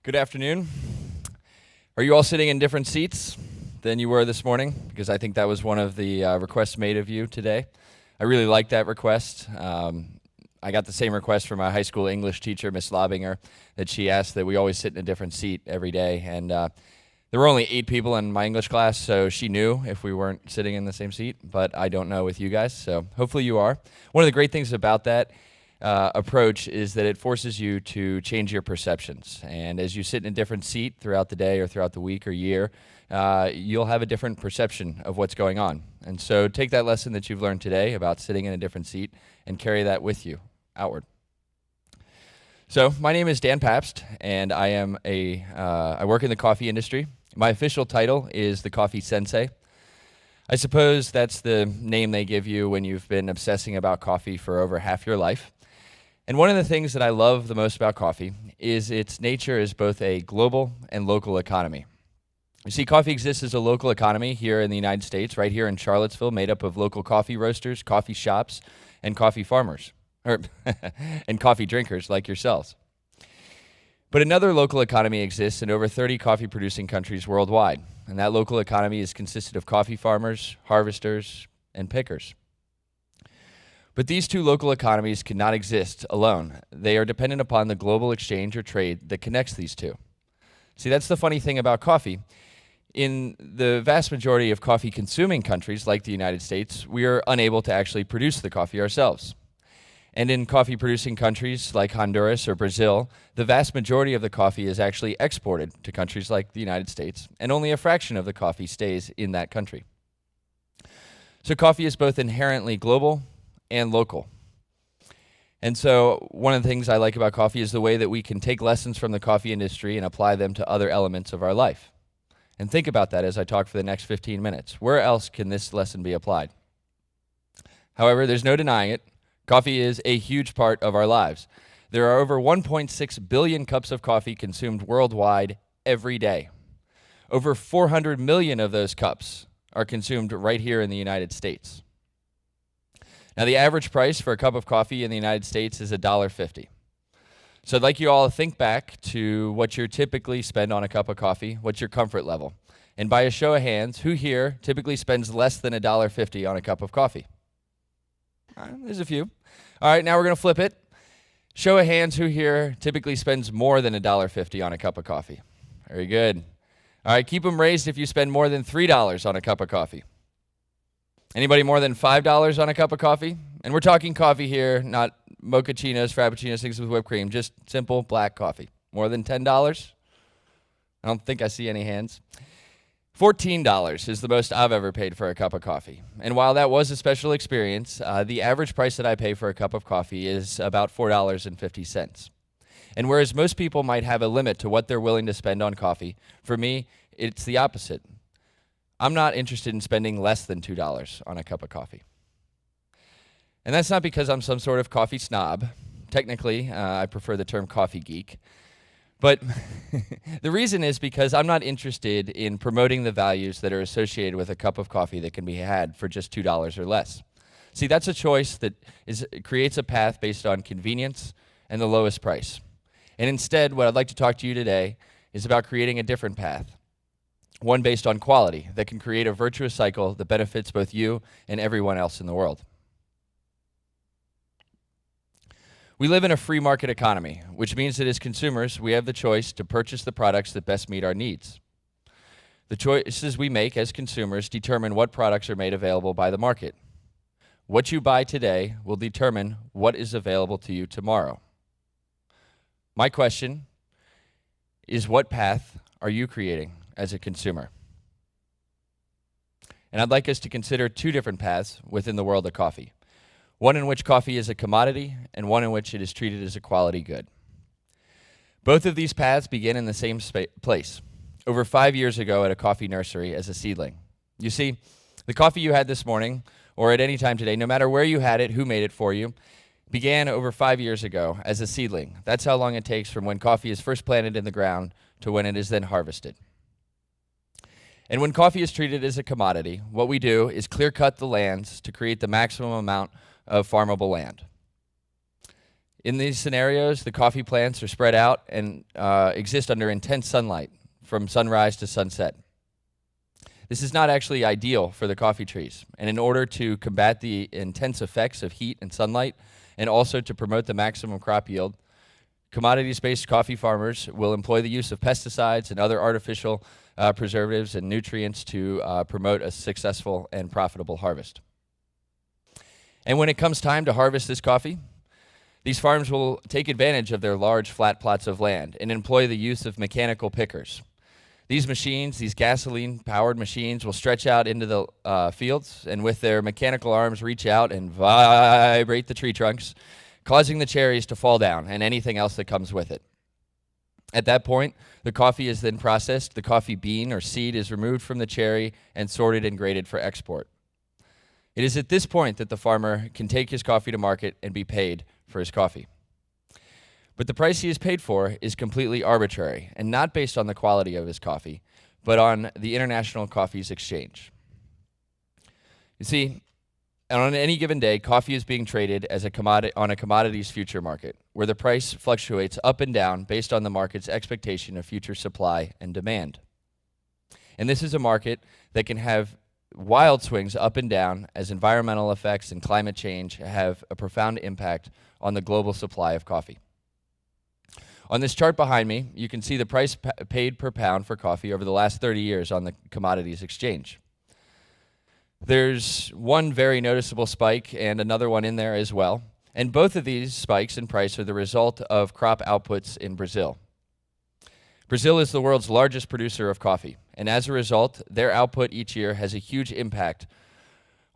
Good afternoon. Are you all sitting in different seats than you were this morning? Because I think that was one of the requests made of you today. I really like that request. I got the same request from my high school English teacher, Miss Lobinger, that she asked that we always sit in a different seat every day. And there were only 8 people in my English class, so she knew if we weren't sitting in the same seat, but I don't know with you guys, so hopefully you are. One of the great things about that approach is that it forces you to change your perceptions. And as you sit in a different seat throughout the day or throughout the week or year, you'll have a different perception of what's going on. And so take that lesson that you've learned today about sitting in a different seat and carry that with you outward. So my name is Dan Pabst, and I work in the coffee industry. My official title is the Coffee Sensei. I suppose that's the name they give you when you've been obsessing about coffee for over half your life. And one of the things that I love the most about coffee is its nature as both a global and local economy. You see, coffee exists as a local economy here in the United States, right here in Charlottesville, made up of local coffee roasters, coffee shops, and coffee farmers, and coffee drinkers like yourselves. But another local economy exists in over 30 coffee-producing countries worldwide, and that local economy is consisted of coffee farmers, harvesters, and pickers. But these two local economies cannot exist alone. They are dependent upon the global exchange or trade that connects these two. See, that's the funny thing about coffee. In the vast majority of coffee-consuming countries, like the United States, we are unable to actually produce the coffee ourselves. And in coffee-producing countries like Honduras or Brazil, the vast majority of the coffee is actually exported to countries like the United States, and only a fraction of the coffee stays in that country. So coffee is both inherently global and local. And so one of the things I like about coffee is the way that we can take lessons from the coffee industry and apply them to other elements of our life. And think about that as I talk for the next 15 minutes. Where else can this lesson be applied? However, there's no denying it. Coffee is a huge part of our lives. There are over 1.6 billion cups of coffee consumed worldwide every day. Over 400 million of those cups are consumed right here in the United States. Now, the average price for a cup of coffee in the United States is $1.50. So I'd like you all to think back to what you typically spend on a cup of coffee. What's your comfort level? And by a show of hands, who here typically spends less than $1.50 on a cup of coffee? There's a few. All right, now we're going to flip it. Show of hands, who here typically spends more than $1.50 on a cup of coffee? Very good. All right, keep them raised if you spend more than $3 on a cup of coffee. Anybody more than $5 on a cup of coffee? And we're talking coffee here, not mochachinos, frappuccinos, things with whipped cream, just simple black coffee. More than $10? I don't think I see any hands. $14 is the most I've ever paid for a cup of coffee. And while that was a special experience, the average price that I pay for a cup of coffee is about $4.50. And whereas most people might have a limit to what they're willing to spend on coffee, for me, it's the opposite. I'm not interested in spending less than $2 on a cup of coffee. And that's not because I'm some sort of coffee snob. Technically, I prefer the term coffee geek. But the reason is because I'm not interested in promoting the values that are associated with a cup of coffee that can be had for just $2 or less. See, that's a choice that creates a path based on convenience and the lowest price. And instead, what I'd like to talk to you today is about creating a different path. One based on quality that can create a virtuous cycle that benefits both you and everyone else in the world. We live in a free market economy, which means that as consumers, we have the choice to purchase the products that best meet our needs. The choices we make as consumers determine what products are made available by the market. What you buy today will determine what is available to you tomorrow. My question is, what path are you creating as a consumer? And I'd like us to consider 2 different paths within the world of coffee. One in which coffee is a commodity, and one in which it is treated as a quality good. Both of these paths begin in the same place, over 5 years ago at a coffee nursery as a seedling. You see, the coffee you had this morning, or at any time today, no matter where you had it, who made it for you, began over 5 years ago as a seedling. That's how long it takes from when coffee is first planted in the ground to when it is then harvested. And when coffee is treated as a commodity, what we do is clear cut the lands to create the maximum amount of farmable land. In these scenarios, the coffee plants are spread out and exist under intense sunlight from sunrise to sunset. This is not actually ideal for the coffee trees, and in order to combat the intense effects of heat and sunlight, and also to promote the maximum crop yield, commodities-based coffee farmers will employ the use of pesticides and other artificial preservatives and nutrients to promote a successful and profitable harvest. And when it comes time to harvest this coffee, these farms will take advantage of their large flat plots of land and employ the use of mechanical pickers. These machines, these gasoline-powered machines, will stretch out into the fields and with their mechanical arms reach out and vibrate the tree trunks, causing the cherries to fall down and anything else that comes with it. At that point, the coffee is then processed, the coffee bean or seed is removed from the cherry and sorted and graded for export. It is at this point that the farmer can take his coffee to market and be paid for his coffee. But the price he is paid for is completely arbitrary and not based on the quality of his coffee, but on the International Coffees Exchange. You see, on any given day, coffee is being traded as a commodity on a commodities future market, where the price fluctuates up and down based on the market's expectation of future supply and demand. And this is a market that can have wild swings up and down as environmental effects and climate change have a profound impact on the global supply of coffee. On this chart behind me, you can see the price paid per pound for coffee over the last 30 years on the commodities exchange. There's one very noticeable spike and another one in there as well, and both of these spikes in price are the result of crop outputs in Brazil. Brazil is the world's largest producer of coffee, and as a result, their output each year has a huge impact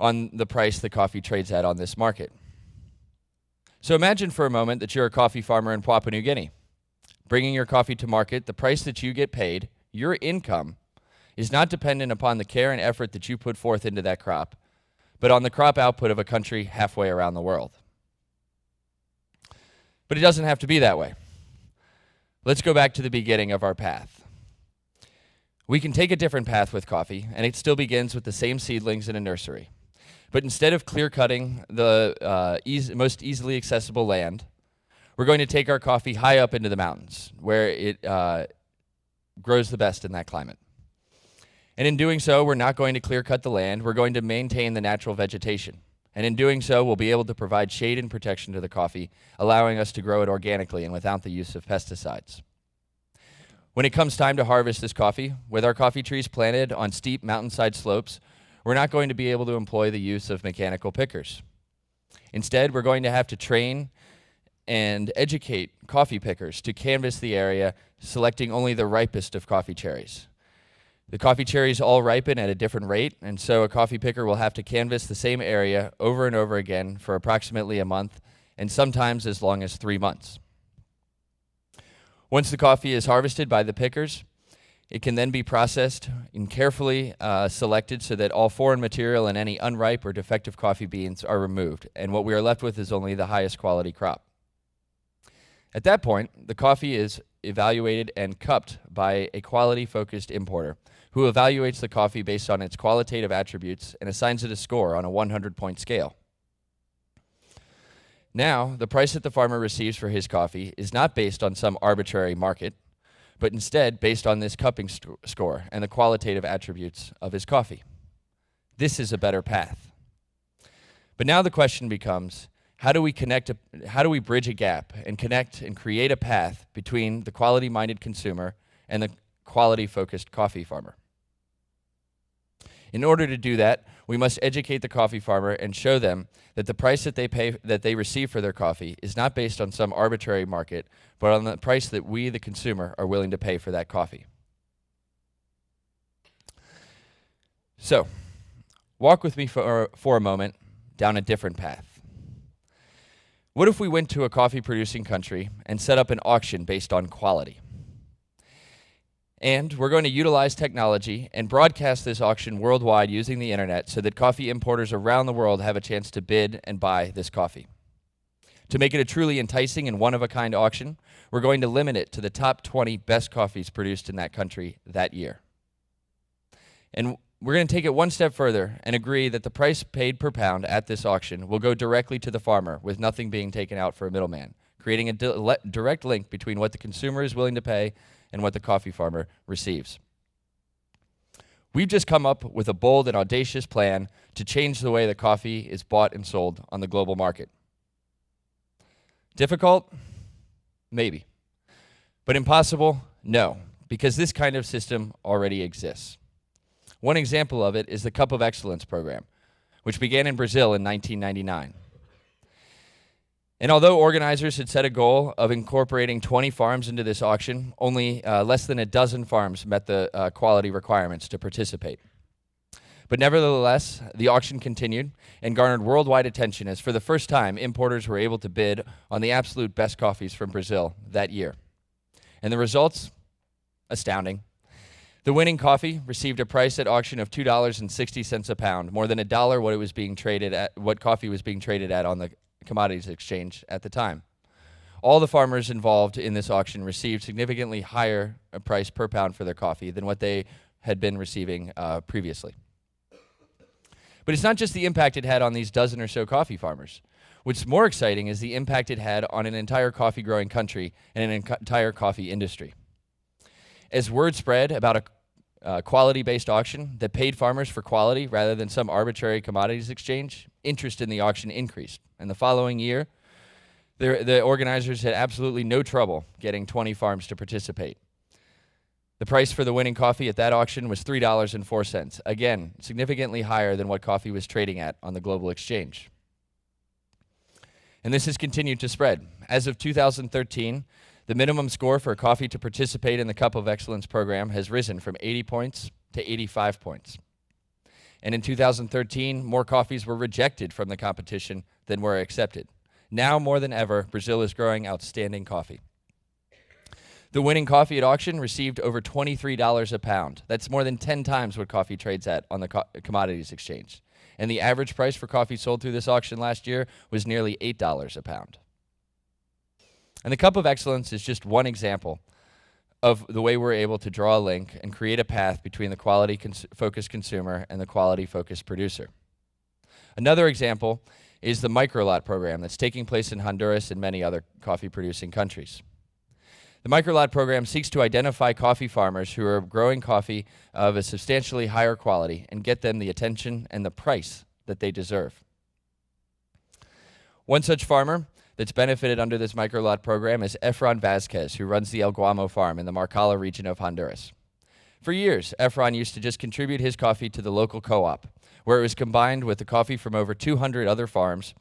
on the price the coffee trades at on this market. So imagine for a moment that you're a coffee farmer in Papua New Guinea. Bringing your coffee to market, the price that you get paid, your income, is not dependent upon the care and effort that you put forth into that crop, but on the crop output of a country halfway around the world. But it doesn't have to be that way. Let's go back to the beginning of our path. We can take a different path with coffee, and it still begins with the same seedlings in a nursery. But instead of clear-cutting the most easily accessible land, we're going to take our coffee high up into the mountains, where it grows the best in that climate. And in doing so, we're not going to clear-cut the land. We're going to maintain the natural vegetation. And in doing so, we'll be able to provide shade and protection to the coffee, allowing us to grow it organically and without the use of pesticides. When it comes time to harvest this coffee, with our coffee trees planted on steep mountainside slopes, we're not going to be able to employ the use of mechanical pickers. Instead, we're going to have to train and educate coffee pickers to canvass the area, selecting only the ripest of coffee cherries. The coffee cherries all ripen at a different rate, and so a coffee picker will have to canvass the same area over and over again for approximately a month, and sometimes as long as 3 months. Once the coffee is harvested by the pickers, it can then be processed and carefully selected so that all foreign material and any unripe or defective coffee beans are removed, and what we are left with is only the highest quality crop. At that point, the coffee is evaluated and cupped by a quality-focused importer who evaluates the coffee based on its qualitative attributes and assigns it a score on a 100-point scale. Now, the price that the farmer receives for his coffee is not based on some arbitrary market, but instead based on this cupping score and the qualitative attributes of his coffee. This is a better path. But now the question becomes, how do we bridge a gap and connect and create a path between the quality-minded consumer and the quality-focused coffee farmer? In order to do that, we must educate the coffee farmer and show them that the price that they receive for their coffee is not based on some arbitrary market, but on the price that we, the consumer, are willing to pay for that coffee. So, walk with me for a moment down a different path. What if we went to a coffee-producing country and set up an auction based on quality? And we're going to utilize technology and broadcast this auction worldwide using the internet so that coffee importers around the world have a chance to bid and buy this coffee. To make it a truly enticing and one-of-a-kind auction, we're going to limit it to the top 20 best coffees produced in that country that year. And we're going to take it one step further and agree that the price paid per pound at this auction will go directly to the farmer with nothing being taken out for a middleman, creating a direct link between what the consumer is willing to pay and what the coffee farmer receives. We've just come up with a bold and audacious plan to change the way that coffee is bought and sold on the global market. Difficult? Maybe. But impossible? No, because this kind of system already exists. One example of it is the Cup of Excellence program, which began in Brazil in 1999. And although organizers had set a goal of incorporating 20 farms into this auction, only less than a dozen farms met the quality requirements to participate. But nevertheless, the auction continued and garnered worldwide attention as for the first time, importers were able to bid on the absolute best coffees from Brazil that year. And the results? Astounding. The winning coffee received a price at auction of $2.60 a pound, more than $1 what coffee was being traded at on the commodities exchange at the time. All the farmers involved in this auction received significantly higher price per pound for their coffee than what they had been receiving previously. But it's not just the impact it had on these dozen or so coffee farmers. What's more exciting is the impact it had on an entire coffee growing country and an entire coffee industry. As word spread about a quality-based auction that paid farmers for quality rather than some arbitrary commodities exchange, interest in the auction increased. And the following year, the organizers had absolutely no trouble getting 20 farms to participate. The price for the winning coffee at that auction was $3.04, again, significantly higher than what coffee was trading at on the global exchange. And this has continued to spread. As of 2013, the minimum score for a coffee to participate in the Cup of Excellence program has risen from 80 points to 85 points. And in 2013, more coffees were rejected from the competition than were accepted. Now, more than ever, Brazil is growing outstanding coffee. The winning coffee at auction received over $23 a pound. That's more than 10 times what coffee trades at on the commodities exchange. And the average price for coffee sold through this auction last year was nearly $8 a pound. And the Cup of Excellence is just one example of the way we're able to draw a link and create a path between the quality-focused consumer and the quality-focused producer. Another example is the microlot program that's taking place in Honduras and many other coffee-producing countries. The microlot program seeks to identify coffee farmers who are growing coffee of a substantially higher quality and get them the attention and the price that they deserve. One such farmer that's benefited under this microlot program is Efron Vasquez, who runs the El Guamo farm in the Marcala region of Honduras. For years, Efron used to just contribute his coffee to the local co-op, where it was combined with the coffee from over 200 other farms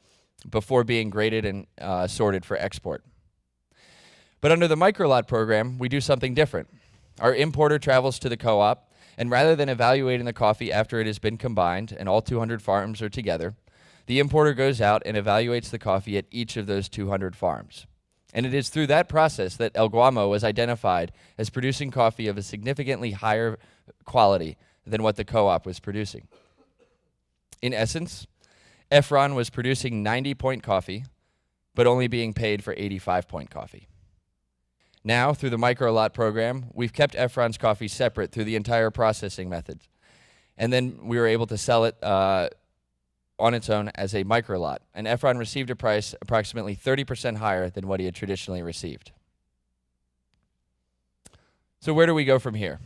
before being graded and sorted for export. But under the microlot program, we do something different. Our importer travels to the co-op, and rather than evaluating the coffee after it has been combined and all 200 farms are together, the importer goes out and evaluates the coffee at each of those 200 farms. And it is through that process that El Guamo was identified as producing coffee of a significantly higher quality than what the co-op was producing. In essence, Efron was producing 90-point coffee, but only being paid for 85-point coffee. Now, through the microlot program, we've kept Efron's coffee separate through the entire processing method. And then we were able to sell it on its own as a microlot. And Efron received a price approximately 30% higher than what he had traditionally received. So where do we go from here?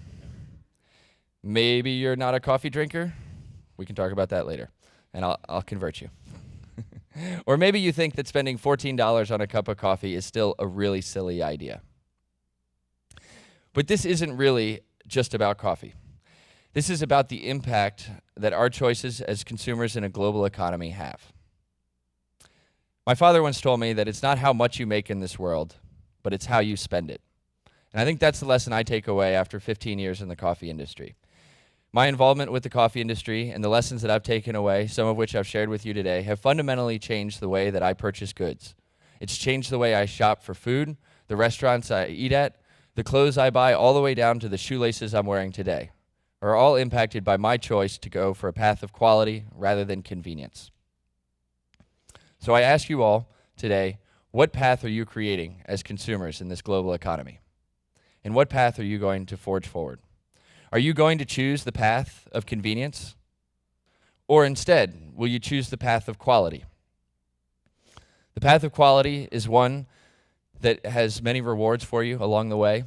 Maybe you're not a coffee drinker. We can talk about that later, and I'll convert you. Or maybe you think that spending $14 on a cup of coffee is still a really silly idea. But this isn't really just about coffee. This is about the impact that our choices as consumers in a global economy have. My father once told me that it's not how much you make in this world, but it's how you spend it. And I think that's the lesson I take away after 15 years in the coffee industry. My involvement with the coffee industry and the lessons that I've taken away, some of which I've shared with you today, have fundamentally changed the way that I purchase goods. It's changed the way I shop for food, the restaurants I eat at, the clothes I buy, all the way down to the shoelaces I'm wearing today, are all impacted by my choice to go for a path of quality rather than convenience. So I ask you all today, what path are you creating as consumers in this global economy? And what path are you going to forge forward? Are you going to choose the path of convenience? Or instead, will you choose the path of quality? The path of quality is one that has many rewards for you along the way.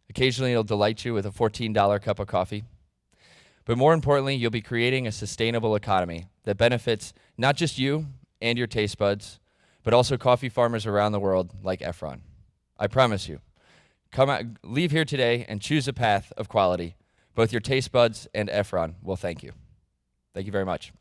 Occasionally, it'll delight you with a $14 cup of coffee. But more importantly, you'll be creating a sustainable economy that benefits not just you and your taste buds, but also coffee farmers around the world like Efron. I promise you. Come out, leave here today and choose a path of quality. Both your taste buds and Efron will thank you. Thank you very much.